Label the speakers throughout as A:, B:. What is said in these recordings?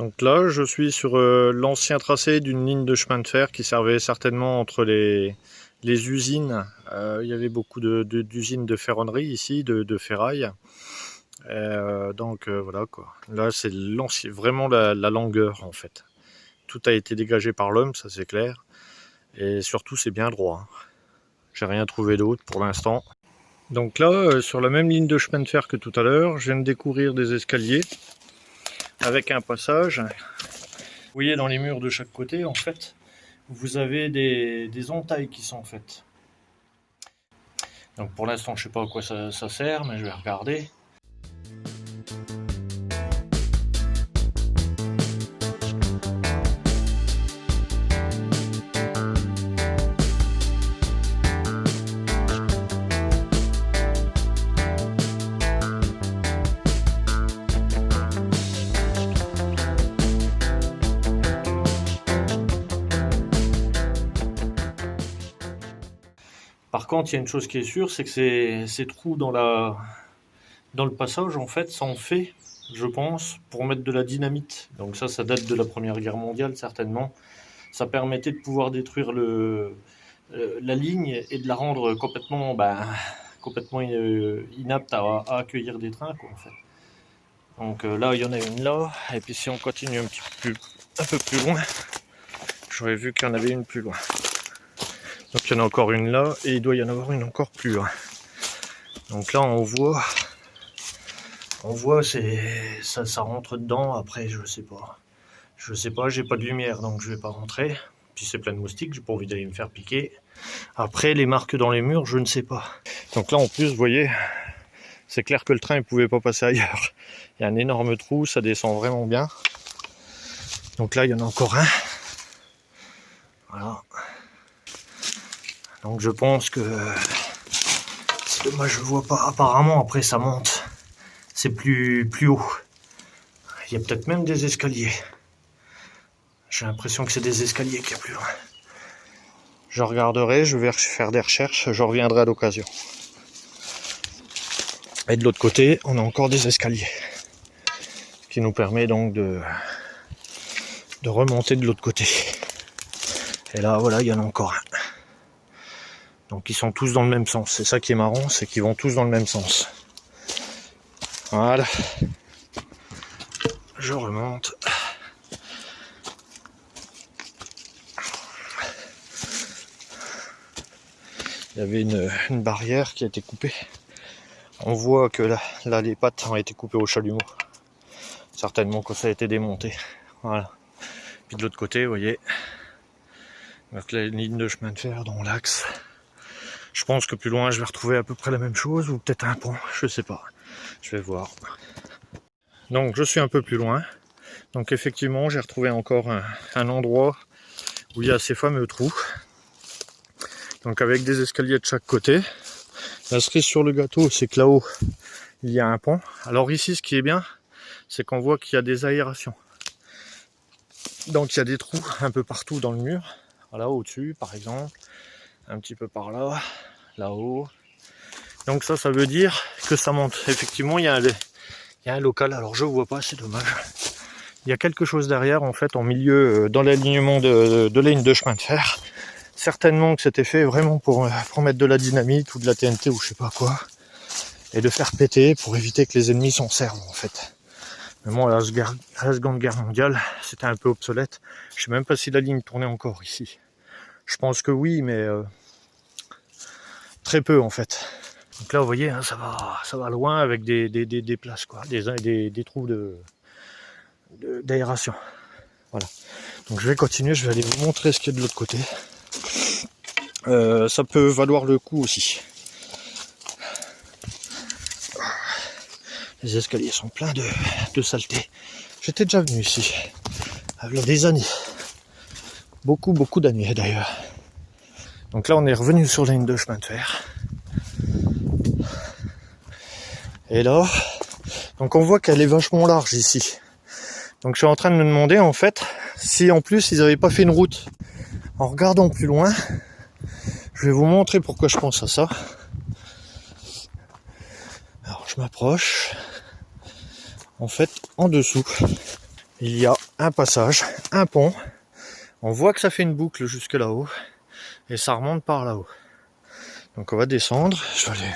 A: Donc là, je suis sur l'ancien tracé d'une ligne de chemin de fer qui servait certainement entre les usines. Il y avait beaucoup d'usines de ferronnerie ici, de ferraille. Donc voilà quoi. Là, c'est vraiment la longueur en fait. Tout a été dégagé par l'homme, ça c'est clair. Et surtout, c'est bien droit. J'ai rien trouvé d'autre pour l'instant. Donc là, sur la même ligne de chemin de fer que tout à l'heure, je viens de découvrir des escaliers avec un passage. Vous voyez, dans les murs de chaque côté, en fait, vous avez des entailles qui sont faites. Donc pour l'instant, je ne sais pas à quoi ça sert, mais je vais regarder. Par contre, il y a une chose qui est sûre, c'est que ces trous dans le passage, en fait, sont faits, je pense, pour mettre de la dynamite. Donc ça date de la Première Guerre mondiale, certainement. Ça permettait de pouvoir détruire la ligne et de la rendre complètement inapte à accueillir des trains, quoi, en fait. Donc là, il y en a une là, et puis si on continue un peu plus loin, j'aurais vu qu'il y en avait une plus loin. Donc il y en a encore une là, et il doit y en avoir une encore plus loin. Donc là on voit ça rentre dedans. Après je sais pas, j'ai pas de lumière donc je vais pas rentrer. Puis c'est plein de moustiques, j'ai pas envie d'aller me faire piquer. Après les marques dans les murs, je ne sais pas. Donc là en plus vous voyez, c'est clair que le train ne pouvait pas passer ailleurs. Il y a un énorme trou, ça descend vraiment bien. Donc là il y en a encore un. Voilà. Donc je pense que c'est dommage, je vois pas. Apparemment après ça monte. C'est plus haut. Il y a peut-être même des escaliers. J'ai l'impression que c'est des escaliers qu'il y a plus loin. Je regarderai, je vais faire des recherches, je reviendrai à l'occasion. Et de l'autre côté, on a encore des escaliers. Ce qui nous permet donc de remonter de l'autre côté. Et là, voilà, il y en a encore un. Donc ils sont tous dans le même sens. C'est ça qui est marrant, c'est qu'ils vont tous dans le même sens. Voilà. Je remonte. Il y avait une barrière qui a été coupée. On voit que là les pattes ont été coupées au chalumeau. Certainement que ça a été démonté. Voilà. Puis de l'autre côté, vous voyez, avec la ligne de chemin de fer dans l'axe. Je pense que plus loin, je vais retrouver à peu près la même chose, ou peut-être un pont, je sais pas. Je vais voir. Donc, je suis un peu plus loin. Donc, effectivement, j'ai retrouvé encore un endroit où il y a ces fameux trous. Donc, avec des escaliers de chaque côté. La cerise sur le gâteau, c'est que là-haut, il y a un pont. Alors ici, ce qui est bien, c'est qu'on voit qu'il y a des aérations. Donc, il y a des trous un peu partout dans le mur. Voilà, au-dessus, par exemple. Un petit peu par là, là-haut. Donc ça veut dire que ça monte. Effectivement, il y a un local. Alors je vois pas, c'est dommage. Il y a quelque chose derrière, en fait, en milieu, dans l'alignement de ligne de chemin de fer. Certainement que c'était fait vraiment pour mettre de la dynamite ou de la TNT ou je sais pas quoi. Et de faire péter pour éviter que les ennemis s'en servent, en fait. Mais bon, à la Seconde Guerre mondiale, c'était un peu obsolète. Je sais même pas si la ligne tournait encore ici. Je pense que oui, mais très peu en fait. Donc là, vous voyez, hein, ça va loin avec des places, quoi, des trous d'aération. Voilà. Donc je vais continuer, je vais aller vous montrer ce qu'il y a de l'autre côté. Ça peut valoir le coup aussi. Les escaliers sont pleins de saleté. J'étais déjà venu ici, il y a des années. Beaucoup d'années d'ailleurs. Donc là on est revenu sur la ligne de chemin de fer. Et là, donc on voit qu'elle est vachement large ici. Donc je suis en train de me demander en fait si en plus ils n'avaient pas fait une route. En regardant plus loin, je vais vous montrer pourquoi je pense à ça. Alors je m'approche. En fait, en dessous, il y a un passage, un pont. On voit que ça fait une boucle jusque là-haut et ça remonte par là-haut. Donc on va descendre, je vais aller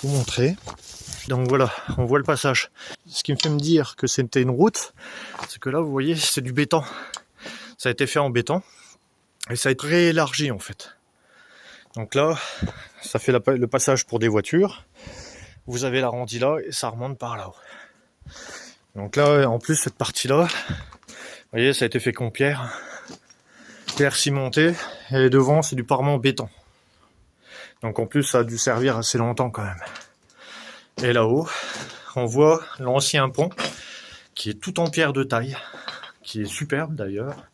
A: vous montrer. Donc voilà, on voit le passage. Ce qui me fait me dire que c'était une route, c'est que là vous voyez c'est du béton. Ça a été fait en béton et ça a été réélargi en fait. Donc là, ça fait le passage pour des voitures. Vous avez l'arrondi là et ça remonte par là-haut. Donc là, en plus cette partie-là, vous voyez, ça a été fait con pierre cimentée, et devant c'est du parement béton. Donc en plus ça a dû servir assez longtemps quand même. Et là-haut, on voit l'ancien pont qui est tout en pierre de taille, qui est superbe d'ailleurs,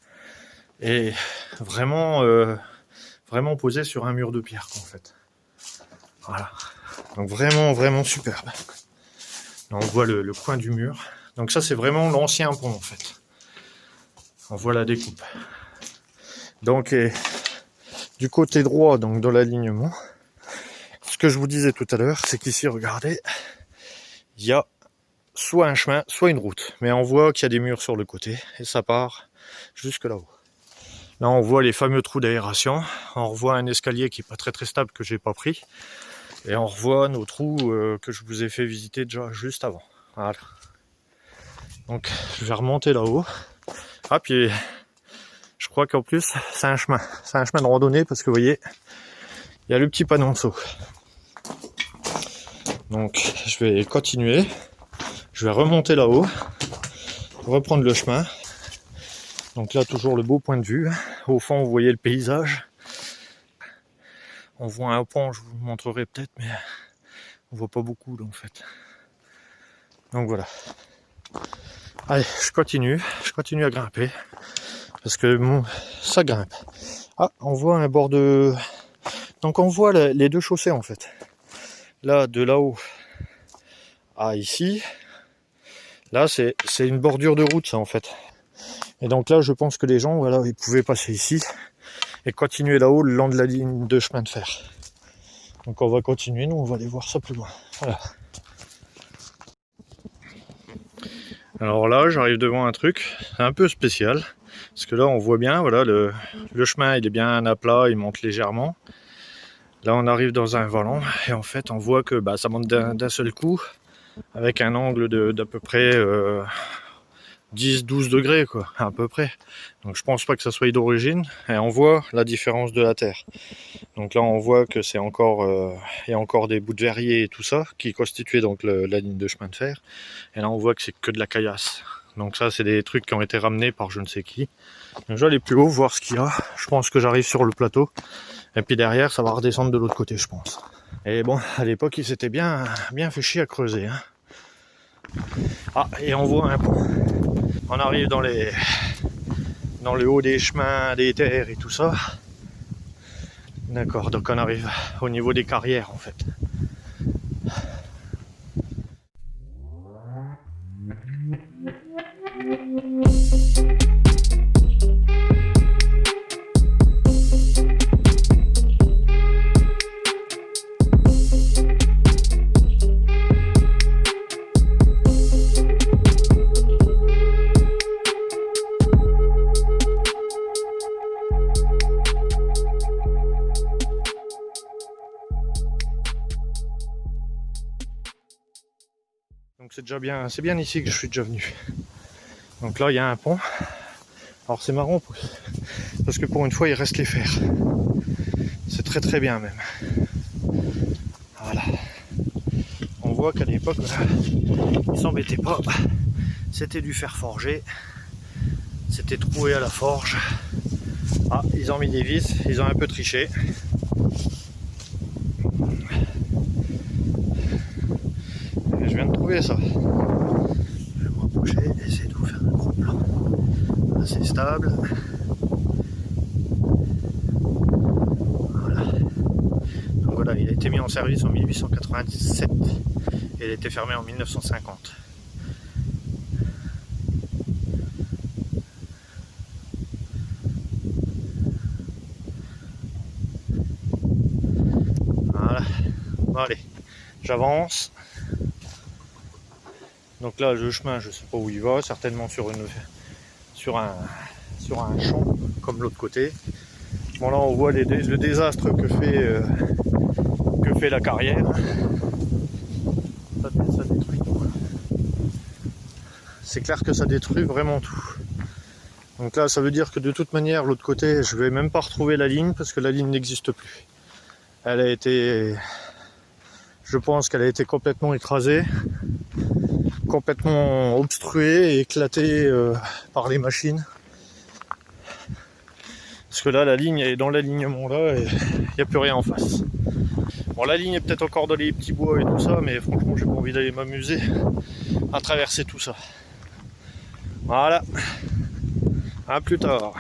A: et vraiment, vraiment posé sur un mur de pierre en fait. Voilà. Donc vraiment superbe. Là, on voit le coin du mur. Donc ça c'est vraiment l'ancien pont en fait. On voit la découpe. Donc du côté droit, donc dans l'alignement, ce que je vous disais tout à l'heure, c'est qu'ici, regardez, il y a soit un chemin, soit une route. Mais on voit qu'il y a des murs sur le côté et ça part jusque là-haut. Là, on voit les fameux trous d'aération. On revoit un escalier qui n'est pas très stable que j'ai pas pris. Et on revoit nos trous que je vous ai fait visiter déjà juste avant. Voilà. Donc, je vais remonter là-haut. Ah, puis je crois qu'en plus, c'est un chemin. C'est un chemin de randonnée parce que vous voyez, il y a le petit panonceau. Donc, je vais continuer. Je vais remonter là-haut, reprendre le chemin. Donc là, toujours le beau point de vue. Au fond, vous voyez le paysage. On voit un pont, je vous le montrerai peut-être, mais on voit pas beaucoup en fait. Donc voilà. Allez, je continue à grimper. Parce que bon, ça grimpe. Ah, on voit un bord de... Donc on voit les deux chaussées en fait. Là, de là-haut à ici. Là, c'est une bordure de route ça en fait. Et donc là, je pense que les gens, voilà, ils pouvaient passer ici et continuer là-haut le long de la ligne de chemin de fer. Donc on va continuer, nous on va aller voir ça plus loin. Voilà. Alors là, j'arrive devant un truc un peu spécial. Parce que là, on voit bien, voilà, le chemin, il est bien à plat, il monte légèrement. Là, on arrive dans un vallon et en fait, on voit que ça monte d'un seul coup avec un angle d'à peu près 10-12 degrés, quoi, à peu près. Donc, je pense pas que ça soit d'origine. Et on voit la différence de la terre. Donc là, on voit que c'est encore, il y a encore des bouts de verrier et tout ça qui constituaient donc la ligne de chemin de fer. Et là, on voit que c'est que de la caillasse. Donc ça, c'est des trucs qui ont été ramenés par je ne sais qui. Donc je vais aller plus haut, voir ce qu'il y a. Je pense que j'arrive sur le plateau. Et puis derrière, ça va redescendre de l'autre côté, je pense. Et bon, à l'époque, ils s'étaient bien fait chier à creuser. Hein. Ah, et on voit un pont. On arrive dans le haut des chemins, des terres et tout ça. D'accord, donc on arrive au niveau des carrières, en fait. Donc c'est bien ici que je suis déjà venu. Donc là il y a un pont. Alors c'est marrant parce que pour une fois il reste les fers. C'est très bien même. Voilà. On voit qu'à l'époque ils s'embêtaient pas. C'était du fer forgé. C'était troué à la forge. Ah, ils ont mis des vis, ils ont un peu triché. Je viens de trouver ça. Je vais me rapprocher, essayer de vous faire un gros plan. Assez stable. Voilà. Donc voilà, il a été mis en service en 1897 et il a été fermé en 1950. Voilà. Bon allez, j'avance. Donc là, le chemin, je sais pas où il va, certainement sur sur un champ, comme l'autre côté. Bon là on voit le désastre que fait la carrière. Ça détruit tout. C'est clair que ça détruit vraiment tout. Donc là ça veut dire que de toute manière l'autre côté je vais même pas retrouver la ligne parce que la ligne n'existe plus. Elle a été, je pense qu'elle a été complètement écrasée, complètement obstruée et éclatée par les machines. Parce que là la ligne est dans l'alignement là et il n'y a plus rien en face. Bon la ligne est peut-être encore dans les petits bois et tout ça, mais franchement j'ai pas envie d'aller m'amuser à traverser tout ça. Voilà. À plus tard.